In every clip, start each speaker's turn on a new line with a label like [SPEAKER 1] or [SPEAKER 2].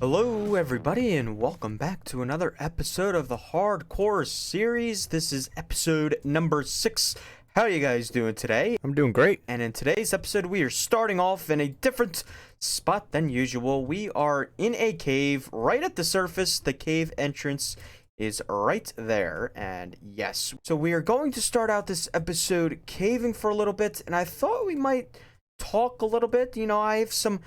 [SPEAKER 1] Hello everybody and welcome back to another episode of the Hardcore series. This is episode number 6. How are you guys doing today?
[SPEAKER 2] I'm doing great.
[SPEAKER 1] And in today's episode we are starting off in a different spot than usual. We are in a cave right at the surface. The cave entrance is right there, and yes. So we are going to start out this episode caving for a little bit, and I thought we might talk a little bit. You know, I have some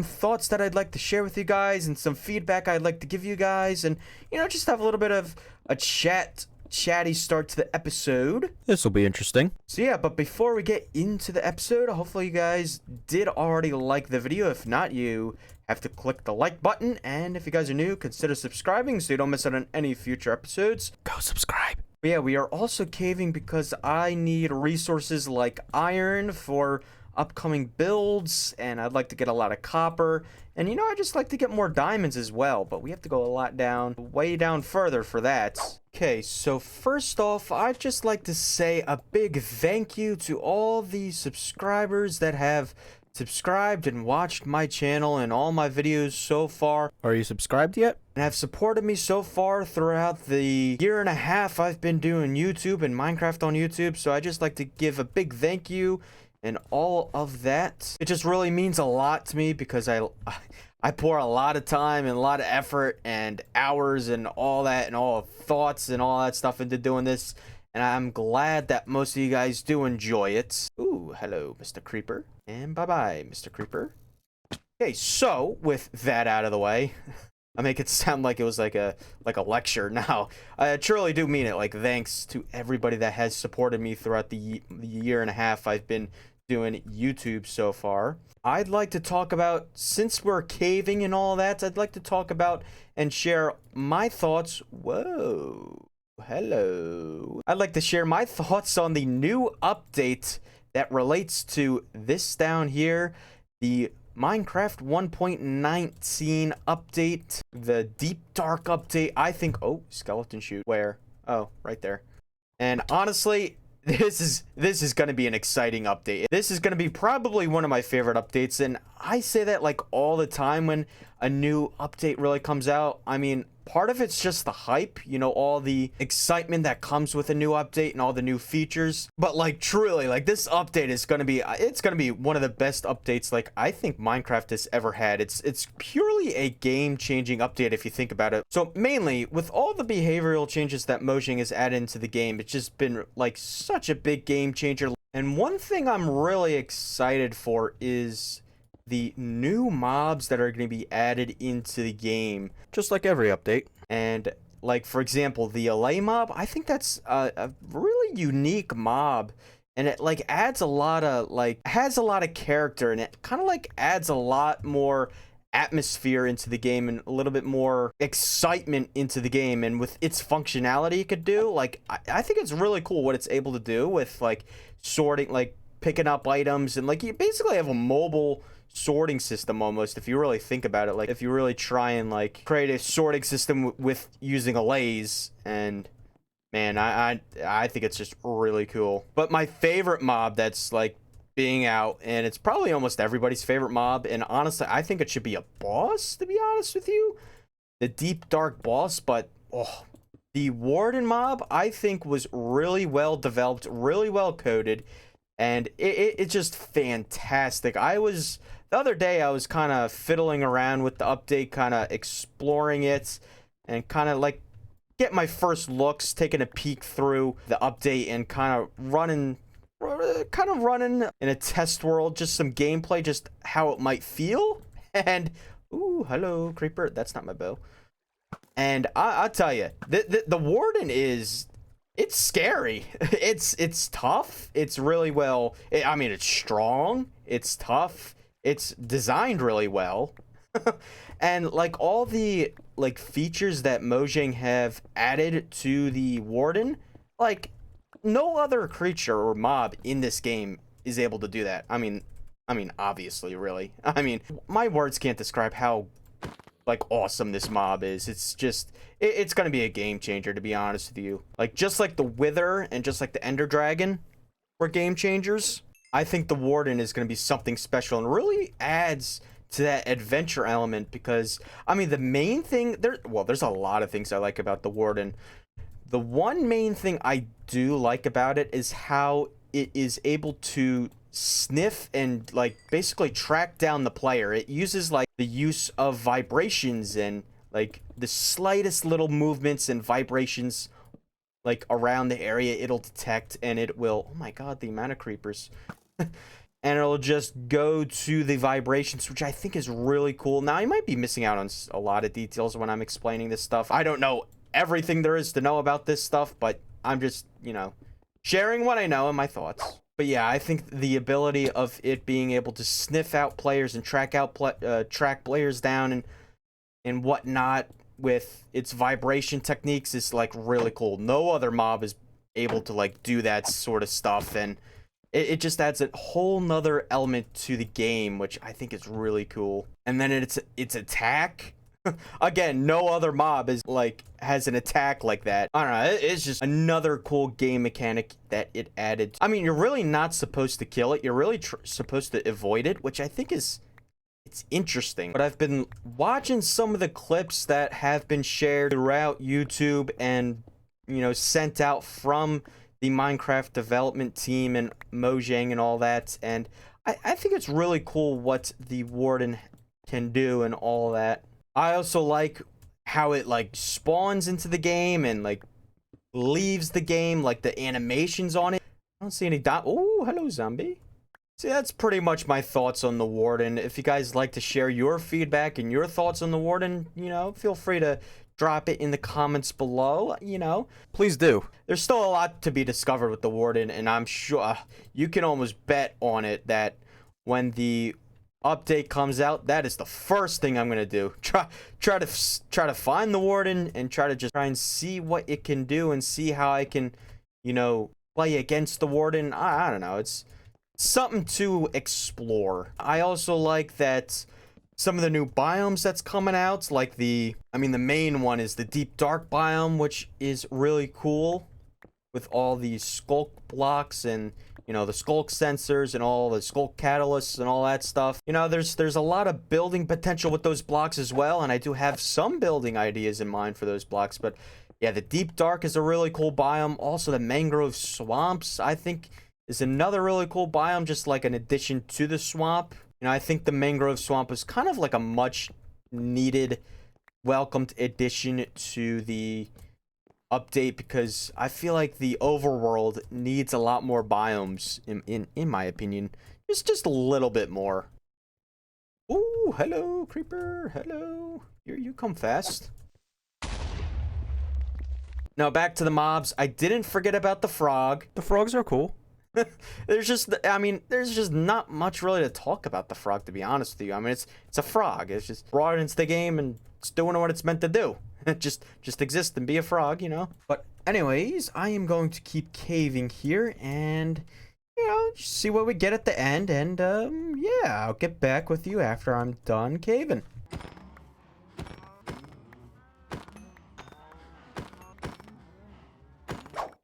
[SPEAKER 1] thoughts that I'd like to share with you guys and some feedback I'd like to give you guys, and you know, just have a little bit of a chatty start to the episode.
[SPEAKER 2] This will be interesting.
[SPEAKER 1] So yeah, but before we get into the episode, hopefully you guys did already like the video. If not, you have to click the like button, and if you guys are new, consider subscribing so you don't miss out on any future episodes.
[SPEAKER 2] Go subscribe.
[SPEAKER 1] But yeah, we are also caving because I need resources like iron for upcoming builds, and I'd like to get a lot of copper, and you know, I just like to get more diamonds as well, but we have to go a lot down, way down further for that. Okay, so first off, I'd just like to say a big thank you to all the subscribers that have subscribed and watched my channel and all my videos so far.
[SPEAKER 2] Are you subscribed yet?
[SPEAKER 1] And have supported me so far throughout the year and a half I've been doing YouTube and Minecraft on YouTube, so I just like to give a big thank you and all of that. It just really means a lot to me because I pour a lot of time and a lot of effort and hours and all that and all thoughts and all that stuff into doing this, and I'm glad that most of you guys do enjoy it. Ooh, hello, Mr. Creeper. And bye-bye, Mr. Creeper. Okay, so with that out of the way, I make it sound like it was like a lecture. Now, I truly do mean it. Like, thanks to everybody that has supported me throughout the year and a half I've been doing YouTube so far. I'd like to talk about, since we're caving and all that, I'd like to talk about and share my thoughts. Whoa, hello. I'd like to share my thoughts on the new update that relates to this down here, the Minecraft 1.19 update, the Deep Dark update. I think, oh, skeleton shoot. Where? Oh, right there. And honestly, this is going to be an exciting update. This is going to be probably one of my favorite updates, and I say that like all the time when a new update really comes out. I mean, part of it's just the hype, you know, all the excitement that comes with a new update and all the new features. But like, truly, like, this update is going to be, it's going to be one of the best updates like I think Minecraft has ever had. It's purely a game-changing update if you think about it. So mainly with all the behavioral changes that Mojang has added into the game, it's just been like such a big game changer. And one thing I'm really excited for is the new mobs that are going to be added into the game,
[SPEAKER 2] just like every update.
[SPEAKER 1] And like, for example, the LA mob, I think that's a really unique mob, and it like adds a lot of, like, has a lot of character, and it kind of like adds a lot more atmosphere into the game and a little bit more excitement into the game. And with its functionality it could do, like, I think it's really cool what it's able to do with like sorting, like picking up items, and like you basically have a mobile sorting system almost, if you really think about it. Like, if you really try and like create a sorting system with using a laze, and man, I think it's just really cool. But my favorite mob that's like being out, and it's probably almost everybody's favorite mob, and honestly I think it should be a boss, to be honest with you, the Deep Dark boss. But oh, the Warden mob I think was really well developed, really well coded, and it's just fantastic. The other day I was kind of fiddling around with the update, kind of exploring it, and kind of like get my first looks, taking a peek through the update, and kind of running in a test world, just some gameplay, just how it might feel. And ooh, hello, creeper. That's not my bow. And I'll tell you, the Warden is, it's scary. It's tough. It's really well. I mean, it's strong. It's tough. It's designed really well. And like all the like features that Mojang have added to the Warden, like no other creature or mob in this game is able to do that. I mean, obviously, really. I mean, my words can't describe how like awesome this mob is. It's just it's gonna be a game changer, to be honest with you. Like just like the Wither and just like the Ender Dragon were game changers, I think the Warden is gonna be something special and really adds to that adventure element. Because I mean the main thing there's a lot of things I like about the Warden. The one main thing I do like about it is how it is able to sniff and like basically track down the player. It uses like the use of vibrations and like the slightest little movements and vibrations like around the area it'll detect, and it will, oh my god, the amount of creepers. And it'll just go to the vibrations, which I think is really cool. Now I might be missing out on a lot of details when I'm explaining this stuff. I don't know everything there is to know about this stuff, but I'm just, you know, sharing what I know and my thoughts. But yeah, I think the ability of it being able to sniff out players and track players down and whatnot with its vibration techniques is like really cool. No other mob is able to like do that sort of stuff, and it just adds a whole nother element to the game, which I think is really cool. And then its attack. Again, no other mob is like has an attack like that. I don't know. It's just another cool game mechanic that it added. I mean, you're really not supposed to kill it. You're really supposed to avoid it, which I think it's interesting. But I've been watching some of the clips that have been shared throughout YouTube and, you know, sent out from the Minecraft development team and Mojang and all that. And I think it's really cool what the Warden can do and all that. I also like how it like spawns into the game and like leaves the game, like the animations on it. I don't see any oh, hello zombie. See, that's pretty much my thoughts on the Warden. If you guys like to share your feedback and your thoughts on the Warden, you know, feel free to drop it in the comments below, you know.
[SPEAKER 2] Please do.
[SPEAKER 1] There's still a lot to be discovered with the Warden, and I'm sure you can almost bet on it that when the update comes out, that is the first thing I'm gonna do. Try to find the Warden and try and see what it can do and see how I can, you know, play against the Warden. I don't know. It's something to explore. I also like that some of the new biomes that's coming out, like the main one is the deep dark biome, which is really cool with all these sculk blocks and, you know, the sculk sensors and all the sculk catalysts and all that stuff. You know, there's a lot of building potential with those blocks as well, and I do have some building ideas in mind for those blocks. But yeah, the deep dark is a really cool biome. Also, the mangrove swamps, I think, is another really cool biome, just like an addition to the swamp. You know, I think the mangrove swamp is kind of like a much needed, welcomed addition to the update, because I feel like the overworld needs a lot more biomes in my opinion. Just a little bit more. Ooh, hello creeper, hello. You come fast. Now back to the mobs. I didn't forget about the frog.
[SPEAKER 2] The frogs are cool.
[SPEAKER 1] There's just not much really to talk about the frog, to be honest with you. I mean, it's a frog. It's just brought into the game and it's doing what it's meant to do. just exist and be a frog, you know. But anyways, I am going to keep caving here and, you know, just see what we get at the end. And yeah, I'll get back with you after I'm done caving.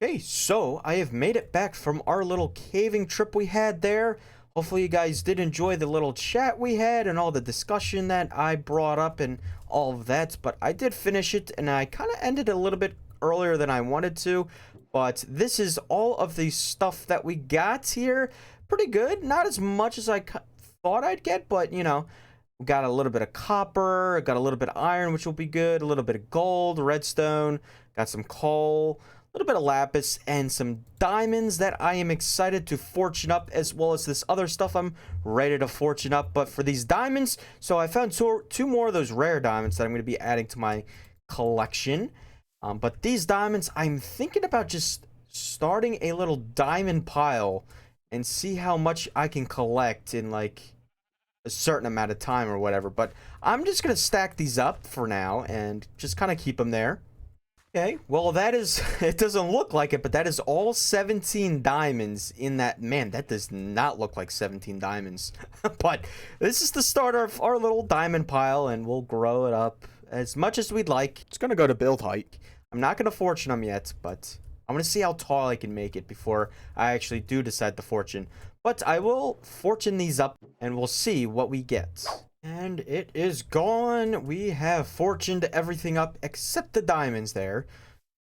[SPEAKER 1] Okay, so I have made it back from our little caving trip we had there. Hopefully you guys did enjoy the little chat we had and all the discussion that I brought up and all of that. But I did finish it, and I kind of ended a little bit earlier than I wanted to. But this is all of the stuff that we got here. Pretty good. Not as much as I thought I'd get, but, you know, we got a little bit of copper, got a little bit of iron, which will be good, a little bit of gold, redstone, got some coal, a little bit of lapis, and some diamonds that I am excited to fortune up, as well as this other stuff I'm ready to fortune up. But for these diamonds, so I found two more of those rare diamonds that I'm going to be adding to my collection. But these diamonds, I'm thinking about just starting a little diamond pile and see how much I can collect in like a certain amount of time or whatever. But I'm just going to stack these up for now and just kind of keep them there. Okay, well that is, it doesn't look like it, but that is all 17 diamonds in that. Man, that does not look like 17 diamonds. But this is the start of our little diamond pile, and we'll grow it up as much as we'd like.
[SPEAKER 2] It's gonna go to build height.
[SPEAKER 1] I'm not going to fortune them yet, but I want to see how tall I can make it before I actually do decide to fortune. But I will fortune these up, and we'll see what we get. And it is gone. We have fortuned everything up except the diamonds there.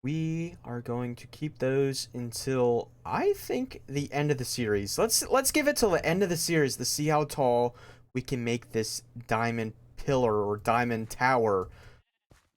[SPEAKER 1] We are going to keep those until, I think, the end of the series. Let's give it till the end of the series to see how tall we can make this diamond pillar or diamond tower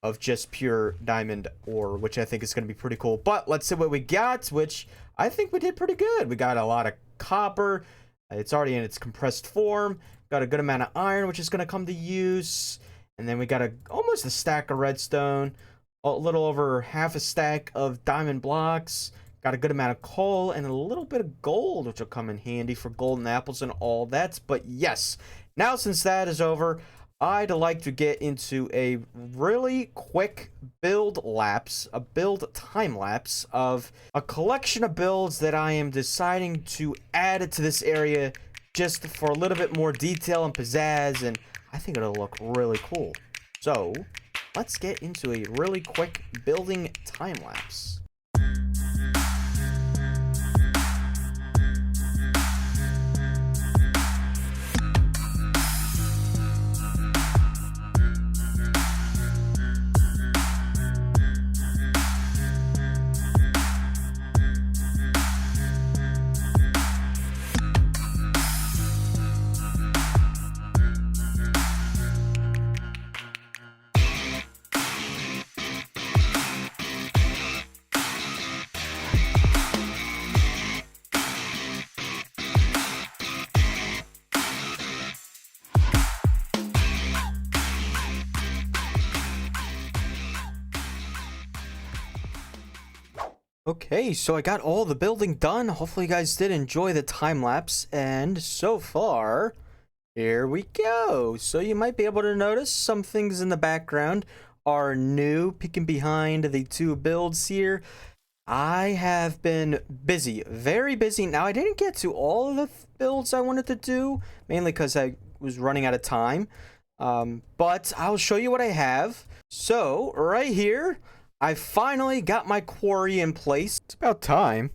[SPEAKER 1] of just pure diamond ore, which I think is going to be pretty cool. But let's see what we got, which I think we did pretty good. We got a lot of copper. It's already in its compressed form. Got a good amount of iron, which is going to come to use. And then we got almost a stack of redstone. A little over half a stack of diamond blocks. Got a good amount of coal and a little bit of gold, which will come in handy for golden apples and all that. But yes, now since that is over, I'd like to get into a really quick build lapse, a build time lapse of a collection of builds that I am deciding to add to this area just for a little bit more detail and pizzazz, and I think it'll look really cool. So let's get into a really quick building time lapse. Okay, so I got all the building done. Hopefully you guys did enjoy the time lapse, and so far, here we go. So you might be able to notice some things in the background are new, peeking behind the two builds here. I have been busy, very busy. Now, I didn't get to all of the builds I wanted to do, mainly because I was running out of time. But I'll show you what I have. So, right here, I finally got my quarry in place.
[SPEAKER 2] It's about time.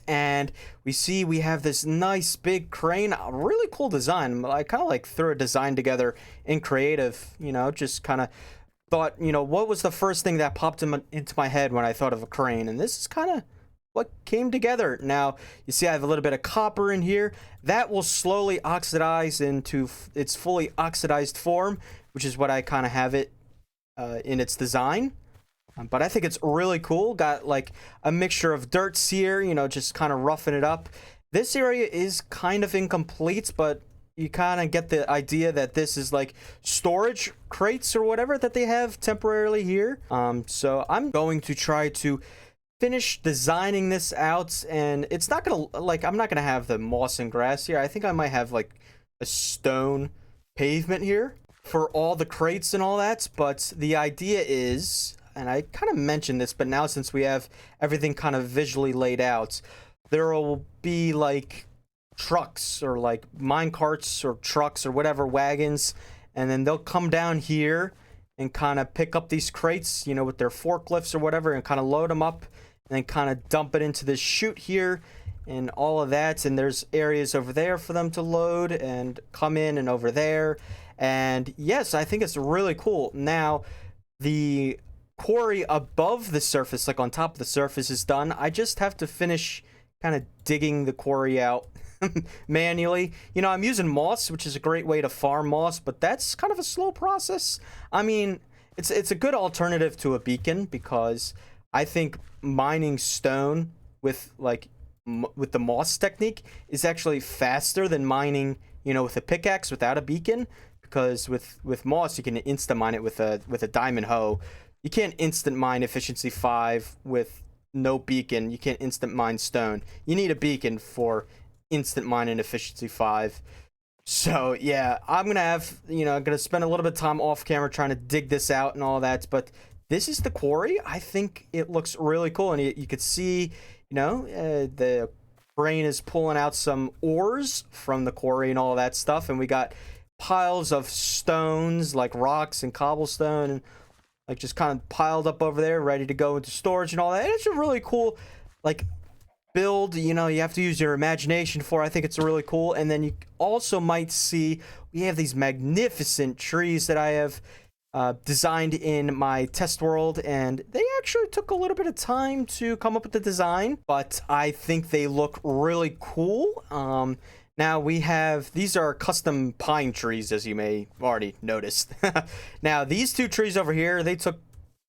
[SPEAKER 1] And we see we have this nice big crane, a really cool design. I kind of like threw a design together in creative, you know, just kind of thought, you know, what was the first thing that popped into my head when I thought of a crane? And this is kind of what came together. Now, you see I have a little bit of copper in here. That will slowly oxidize into its fully oxidized form, which is what I kind of have it in its design. But I think it's really cool. Got like a mixture of dirts here, you know, just kind of roughing it up. This area is kind of incomplete, but you kind of get the idea that this is like storage crates or whatever that they have temporarily here. So I'm going to try to finish designing this out, and it's not gonna, like, I'm not gonna have the moss and grass here. I think I might have like a stone pavement here for all the crates and all that. But the idea is, and I kind of mentioned this, but now since we have everything kind of visually laid out, there will be like trucks or like mine carts or trucks or whatever, wagons, and then they'll come down here and kind of pick up these crates, you know, with their forklifts or whatever, and kind of load them up and then kind of dump it into this chute here and all of that. And there's areas over there for them to load and come in, and over there. And yes, I think it's really cool. Now, the quarry above the surface, like on top of the surface, is done. I just have to finish kind of digging the quarry out manually. You know, I'm using moss, which is a great way to farm moss, but that's kind of a slow process. I mean, it's a good alternative to a beacon, because I think mining stone with like with the moss technique is actually faster than mining, you know, with a pickaxe without a beacon, because with moss you can instant mine it with a diamond hoe. You can't instant mine efficiency 5 with no beacon. You can't instant mine stone. You need a beacon for instant mine and efficiency 5. So yeah, I'm gonna have, you know, I'm gonna spend a little bit of time off camera trying to dig this out and all that, but this is the quarry. I think it looks really cool, and you could see, the crane is pulling out some ores from the quarry and all that stuff, and we got piles of stones like rocks and cobblestone and like just kind of piled up over there ready to go into storage and all that. And it's a really cool like build, you have to use your imagination for. I think it's really cool. And then you also might see we have these magnificent trees that I have designed in my test world, and they actually took a little bit of time to come up with the design, but I think they look really cool. Now these are custom pine trees, as you may have already noticed. Now these two trees over here, they took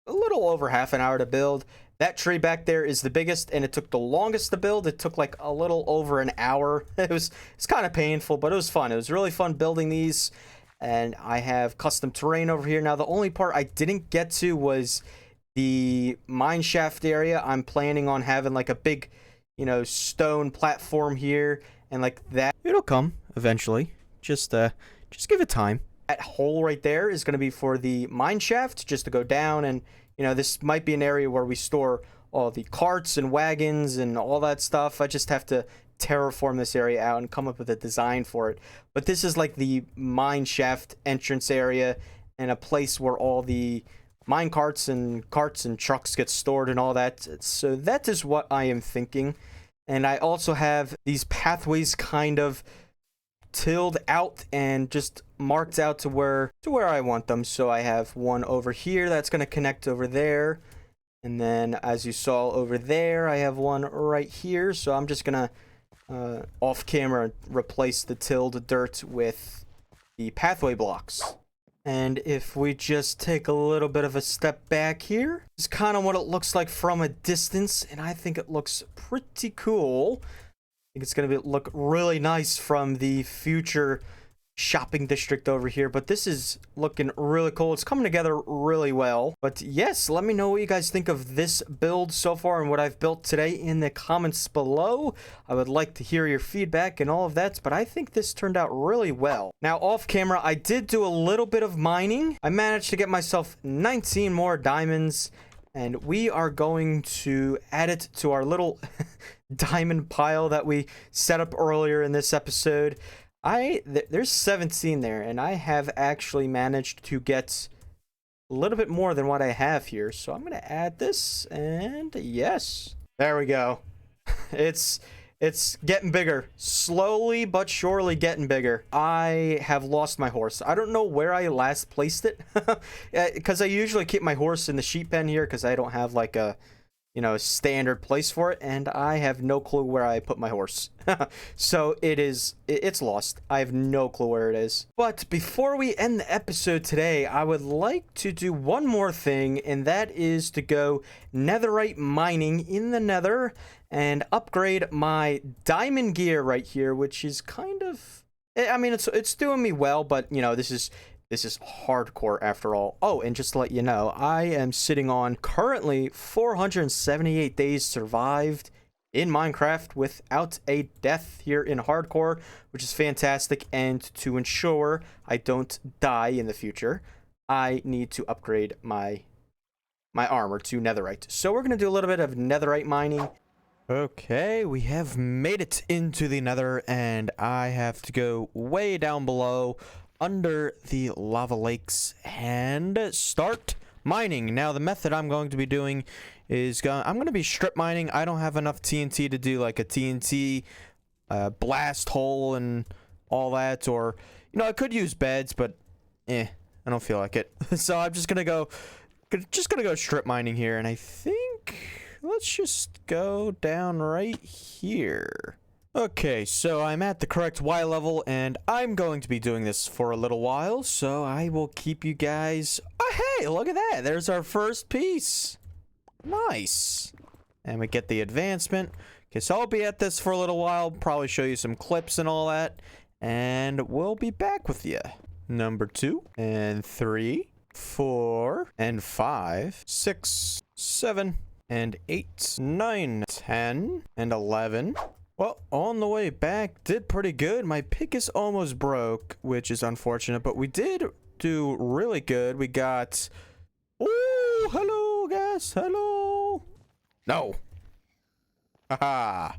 [SPEAKER 1] a little over half an hour to build. That tree back there is the biggest, and it took the longest to build. It took like a little over an hour. It's kind of painful, but it was fun. It was really fun building these. And I have custom terrain over here. Now the only part I didn't get to was the mine shaft area. I'm planning on having like a big, stone platform here, and like that.
[SPEAKER 2] It'll come eventually. Just give it time.
[SPEAKER 1] That hole right there is going to be for the mine shaft, just to go down, and this might be an area where we store all the carts and wagons and all that stuff. I just have to terraform this area out and come up with a design for it. But this is like the mine shaft entrance area, and a place where all the mine carts and trucks get stored and all that. So that is what I am thinking. And I also have these pathways kind of tilled out and just marked out to where I want them. So I have one over here that's going to connect over there, and then as you saw over there, I have one right here. So I'm just gonna off camera replace the tilled dirt with the pathway blocks. And if we just take a little bit of a step back here, this is kind of what it looks like from a distance, and I think it looks pretty cool. I think it's gonna look really nice from the future shopping district over here, but this is looking really cool. It's coming together really well. But yes, let me know what you guys think of this build so far and what I've built today in the comments below. I would like to hear your feedback and all of that, but I think this turned out really well. Now off camera, I did do a little bit of mining. I managed to get myself 19 more diamonds, and we are going to add it to our little diamond pile that we set up earlier in this episode. There's 17 there, and I have actually managed to get a little bit more than what I have here. So I'm gonna add this, and yes, there we go. It's getting bigger, slowly but surely getting bigger. I have lost my horse. I don't know where I last placed it, because I usually keep my horse in the sheep pen here, because I don't have like a standard place for it, and I have no clue where I put my horse. So it's lost. I have no clue where it is. But before we end the episode today, I would like to do one more thing, and that is to go netherite mining in the nether and upgrade my diamond gear right here, which is kind of, I mean, it's doing me well, but this is hardcore after all. Oh, and just to let you know, I am sitting on currently 478 days survived in Minecraft without a death here in hardcore, which is fantastic. And to ensure I don't die in the future, I need to upgrade my armor to netherite. So we're going to do a little bit of netherite mining.
[SPEAKER 2] Okay, we have made it into the nether, and I have to go way down below under the lava lakes and start mining. Now the method I'm going to be doing is I'm going to be strip mining. I don't have enough TNT to do like a TNT blast hole and all that, or I could use beds, but I don't feel like it. So I'm just gonna go strip mining here, and I think let's just go down right here. Okay, so I'm at the correct Y level, and I'm going to be doing this for a little while, so I will keep you guys... Oh, hey, look at that. There's our first piece. Nice. And we get the advancement. Okay, so I'll be at this for a little while, probably show you some clips and all that, and we'll be back with you. Number 2, and 3, 4, and 5, 6, 7, and 8, 9, 10, and 11... Well, on the way back, did pretty good. My pick is almost broke, which is unfortunate, but we did do really good. We got... Oh, hello! Yes, hello. No. Haha.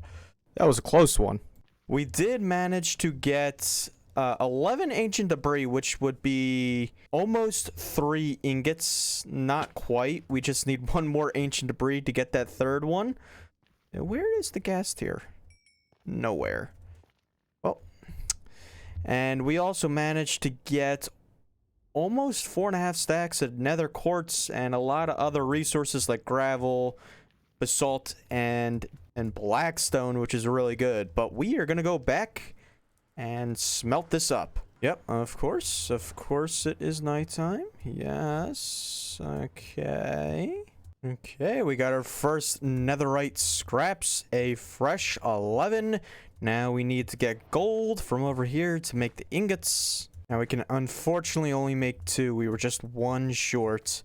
[SPEAKER 2] That was a close one. We did manage to get 11 ancient debris, which would be almost 3 ingots. Not quite. We just need 1 more ancient debris to get that 3rd one. Now, where is the gas tier? Nowhere. Well, and we also managed to get almost 4.5 stacks of nether quartz and a lot of other resources like gravel, basalt, and blackstone, which is really good. But we are gonna go back and smelt this up. Yep, of course it is nighttime. Yes. Okay, we got our first netherite scraps, a fresh 11. Now we need to get gold from over here to make the ingots. Now we can unfortunately only make 2. We were just 1 short,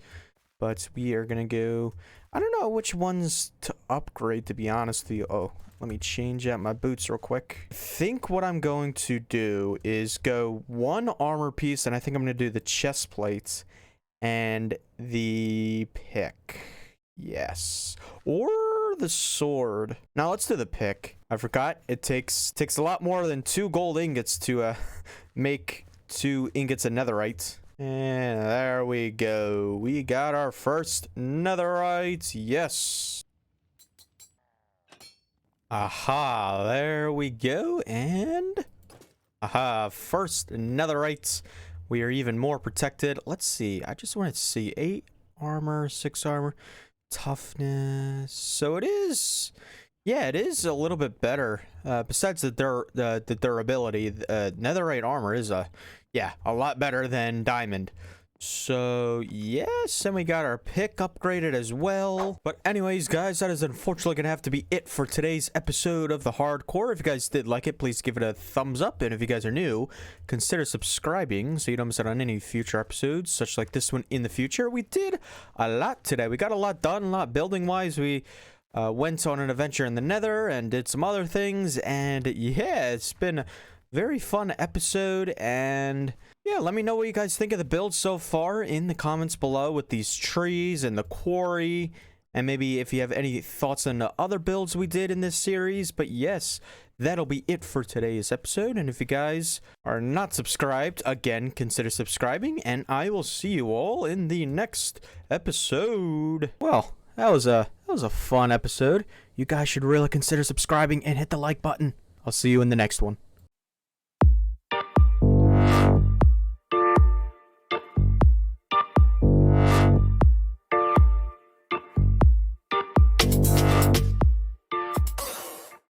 [SPEAKER 2] but we are gonna go, I don't know which ones to upgrade, to be honest with you. Oh, let me change out my boots real quick. I think what I'm going to do is go 1 armor piece, and I think I'm gonna do the chest plates and the pick. Yes. Or the sword. Now let's do the pick. I forgot it takes a lot more than 2 gold ingots to make 2 ingots of netherite. And there we go. We got our first netherite. Yes. Aha, there we go. And aha, first netherite. We are even more protected. Let's see. I just wanted to see 8 armor, 6 armor, toughness. So it is, yeah, it is a little bit better. Besides the durability, netherite armor is a lot better than diamond. So yes, and we got our pick upgraded as well. But anyways, guys, that is unfortunately gonna have to be it for today's episode of the hardcore. If you guys did like it, please give it a thumbs up, and if you guys are new, consider subscribing so you don't miss out on any future episodes such like this one in the future. We did a lot today. We got a lot done, a lot building wise. We went on an adventure in the nether and did some other things, and yeah, it's been a very fun episode. And yeah, let me know what you guys think of the build so far in the comments below with these trees and the quarry, and maybe if you have any thoughts on the other builds we did in this series. But yes, that'll be it for today's episode, and if you guys are not subscribed, again, consider subscribing, and I will see you all in the next episode. Well, that was a fun episode. You guys should really consider subscribing and hit the like button. I'll see you in the next one.